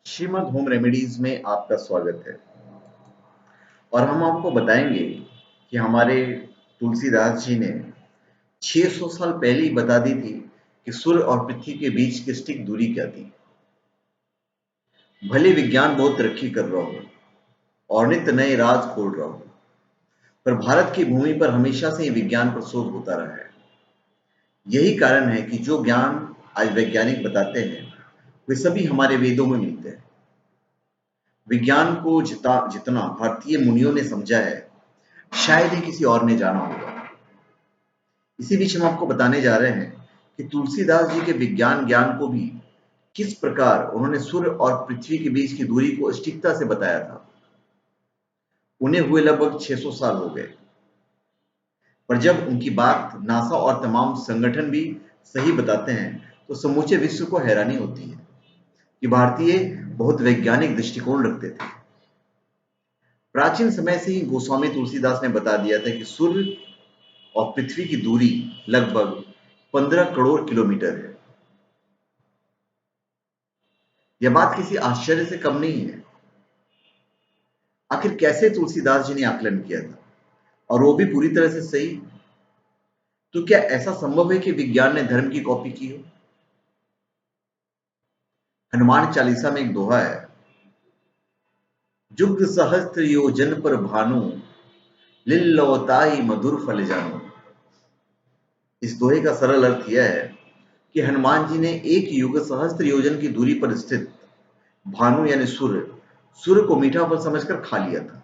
Shrimad home remedies में आपका स्वागत है। और हम आपको बताएंगे कि हमारे तुलसीदास जी ने 600 साल पहले ही बता दी थी कि सूर्य और पृथ्वी के बीच की सटीक दूरी क्या थी। भले विज्ञान बहुत तरक्की कर रहा हो और नित्य नए राज खोल रहा हो, पर भारत की भूमि पर हमेशा से ही विज्ञान पर शोध होता रहा है। यही कारण है कि जो ज्ञान आज वैज्ञानिक बताते हैं वे सभी हमारे वेदों में मिलते हैं। विज्ञान को जितना भारतीय मुनियों ने समझा है, शायद ही किसी और ने जाना होगा। इसी बीच हम आपको बताने जा रहे हैं कि तुलसीदास जी के विज्ञान ज्ञान को भी किस प्रकार उन्होंने सूर्य और पृथ्वी के बीच की दूरी को सटीकता से बताया था। उन्हें हुए लगभग 600 साल हो गए, पर जब उनकी बात नासा और तमाम संगठन भी सही बताते हैं तो समूचे विश्व को हैरानी होती है कि भारतीय बहुत वैज्ञानिक दृष्टिकोण रखते थे। प्राचीन समय से ही गोस्वामी तुलसीदास ने बता दिया था कि सूर्य और पृथ्वी की दूरी लगभग 15 करोड़ किलोमीटर है। यह बात किसी आश्चर्य से कम नहीं है। आखिर कैसे तुलसीदास जी ने आकलन किया था, और वो भी पूरी तरह से सही? तो क्या ऐसा संभव है कि विज्ञान ने धर्म की कॉपी की हो? हनुमान चालीसा में एक दोहा है, जुग सहस्त्र योजन पर भानु, लिल्लौताई मधुर फल जानू। इस दोहे का सरल अर्थ यह है कि हनुमान जी ने एक युग सहस्त्र योजन की दूरी पर स्थित भानु यानी सूर्य को मीठा फल समझकर खा लिया था।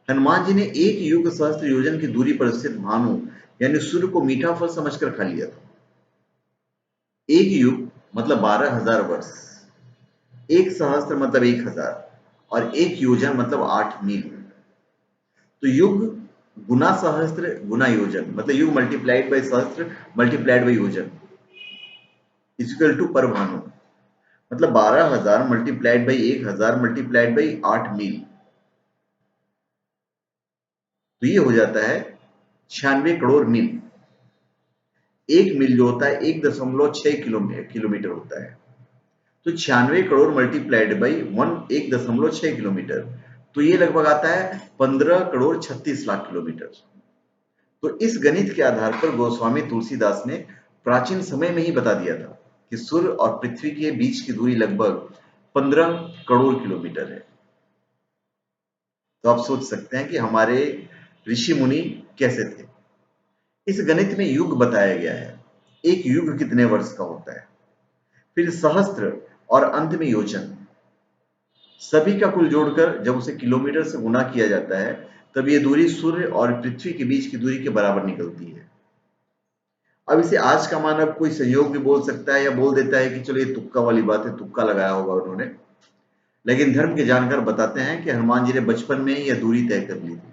हनुमान जी ने एक युग सहस्त्र योजन की दूरी पर स्थित भानु यानी सूर्य को मीठा फल समझकर खा लिया था। एक युग मतलब 12,000 वर्ष, एक सहस्त्र मतलब 1,000, और एक योजन मतलब 8 मील। तो युग गुना सहस्त्र गुना योजन मतलब युग मल्टीप्लाइड बाय सहस्त्र मल्टीप्लाइड बाय योजन इक्वल टू पर भानु, मतलब 12,000 मल्टीप्लाइड बाई 1,000 मल्टीप्लाइड बाई 8 मील। तो ये हो जाता है 96 करोड़ मील। एक मील जो होता है 1.6 किलोमीटर होता है। तो 96 करोड़ मल्टीप्लाइड बाई 1.6 किलोमीटर, तो ये लगभग आता है 15 करोड़ 36 लाख किलोमीटर। तो इस गणित के आधार पर गोस्वामी तुलसीदास ने प्राचीन समय में ही बता दिया था कि सूर्य और पृथ्वी के बीच की दूरी लगभग 15 करोड़ किलोमीटर है। तो आप सोच सकते हैं कि हमारे ऋषि मुनि कैसे थे। इस गणित में युग बताया गया है, एक युग कितने वर्ष का होता है, फिर सहस्त्र और अंत में योजन। सभी का कुल जोड़कर जब उसे किलोमीटर से गुणा किया जाता है तब यह दूरी सूर्य और पृथ्वी के बीच की दूरी के बराबर निकलती है। अब इसे आज का मानव कोई संयोग भी बोल सकता है या बोल देता है कि चलो ये तुक्का वाली बात है, तुक्का लगाया होगा उन्होंने। लेकिन धर्म के जानकार बताते हैं कि हनुमान जी ने बचपन में ही यह दूरी तय कर ली थी,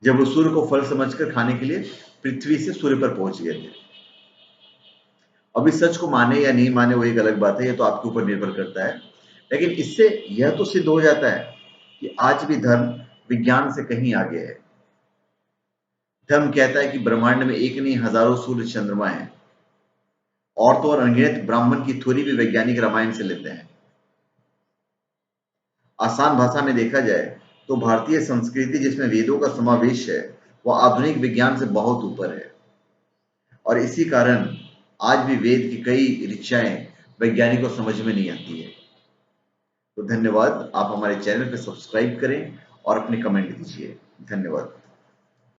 जब वो सूर्य को फल समझकर खाने के लिए पृथ्वी से सूर्य पर पहुंच गए थे। अब इस सच को माने या नहीं माने वो एक अलग बात है, ये तो आपके ऊपर निर्भर करता है। लेकिन इससे यह तो सिद्ध हो जाता है कि आज भी धर्म विज्ञान से कहीं आगे है। धर्म कहता है कि ब्रह्मांड में एक नहीं हजारों सूर्य चंद्रमा है, और तो और अनगिनत ब्राह्मण की थ्योरी भी वैज्ञानिक रामायण से लेते हैं। आसान भाषा में देखा जाए तो भारतीय संस्कृति जिसमें वेदों का समावेश है वह आधुनिक विज्ञान से बहुत ऊपर है, और इसी कारण आज भी वेद की कई ऋचाएं वैज्ञानिकों को समझ में नहीं आती है। तो धन्यवाद, आप हमारे चैनल पर सब्सक्राइब करें और अपने कमेंट दीजिए। धन्यवाद।